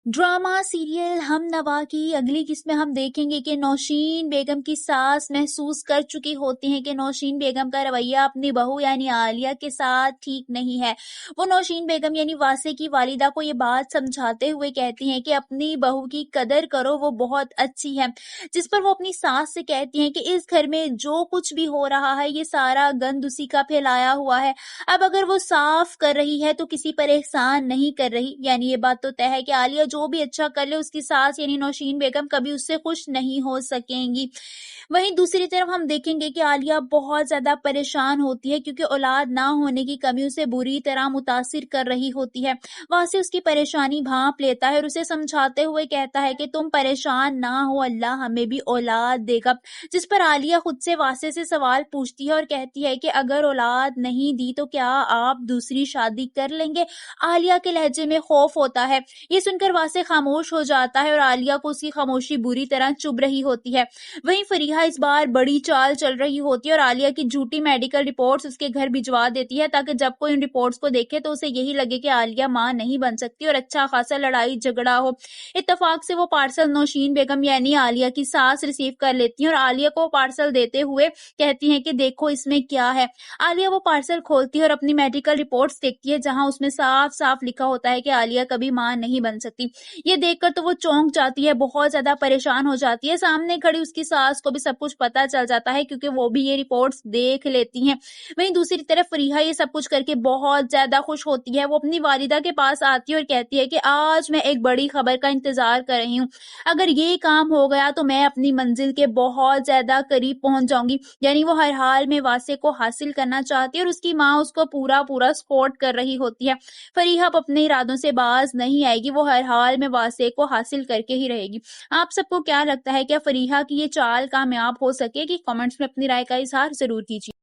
Drama serial हम नवा की अगली किस्त में हम देखेंगे कि नौशीन बेगम की सास महसूस कर चुकी होती हैं कि नौशीन बेगम का रवैया अपनी बहू यानी आलिया के साथ ठीक नहीं है। वो नौशीन बेगम यानी वासे की वालिदा को ये बात समझाते हुए कहती हैं कि अपनी बहू की कदर करो, वो बहुत अच्छी है। जिस पर वो अपनी सास से कहती हैं कि इस घर में जो कुछ भी हो रहा है ये सारा गंद उसी का फैलाया हुआ है। अब अगर वो साफ कर रही है तो किसी पर एहसान नहीं कर रही। यानी ये बात तो तय है कि आलिया जो भी अच्छा कर ले उसकी सास यानी नौशीन बेगम कभी उससे खुश नहीं हो सकेंगी। वहीं दूसरी तरफ हम देखेंगे कि आलिया बहुत ज्यादा परेशान होती है क्योंकि औलाद ना होने की कमी उसे बुरी तरह मुतासिर कर रही होती है। वासे उसकी परेशानी भांप लेता है और उसे समझाते हुए कहता है कि तुम परेशान ना हो, अल्लाह हमें भी औलाद देगा। जिस पर आलिया खुद से वासे से सवाल पूछती है और कहती है कि अगर औलाद नहीं दी तो क्या आप दूसरी शादी कर लेंगे। आलिया के लहजे में खौफ होता है। ये सुनकर वासे खामोश हो जाता है और आलिया को उसकी खामोशी बुरी तरह चुभ रही होती है। वहीं फरीहा इस बार बड़ी चाल चल रही होती है और आलिया की झूठी मेडिकल रिपोर्ट्स उसके घर भिजवा देती है ताकि जब कोई उन रिपोर्ट्स को देखे तो उसे यही लगे कि आलिया मां नहीं बन सकती और अच्छा खासा लड़ाई झगड़ा हो। इत्तेफाक से वो पार्सल नौशीन बेगम यानी आलिया की सास रिसीव कर लेती है और आलिया को पार्सल देते हुए कहती हैं कि देखो इसमें क्या है। आलिया वो पार्सल खोलती है और अपनी मेडिकल रिपोर्ट्स देखती है जहां उसमें साफ साफ लिखा होता है कि आलिया कभी मां नहीं बन सकती। ये देखकर तो वो चौंक जाती है, बहुत ज्यादा परेशान हो जाती है। सामने खड़ी उसकी सास को भी सब कुछ पता चल जाता है क्योंकि वो भी ये रिपोर्ट्स देख लेती हैं। वहीं दूसरी तरफ फरीहा ये सब कुछ करके बहुत ज्यादा खुश होती है। वो अपनी वालिदा के पास आती है और कहती है कि आज मैं एक बड़ी खबर का इंतजार कर रही हूँ। अगर ये काम हो गया तो मैं अपनी मंजिल के बहुत ज्यादा करीब पहुंच जाऊंगी। यानी वो हर हाल में वासे को हासिल करना चाहती है और उसकी माँ उसको पूरा पूरा सपोर्ट कर रही होती है। फरीहा अब अपने इरादों से बाज नहीं आएगी, वो हर हाल में वासे को हासिल करके ही रहेगी। आप सबको क्या लगता है, क्या फरीहा की ये चाल कामयाब हो सकेगी? कमेंट्स में अपनी राय का इजहार जरूर कीजिए।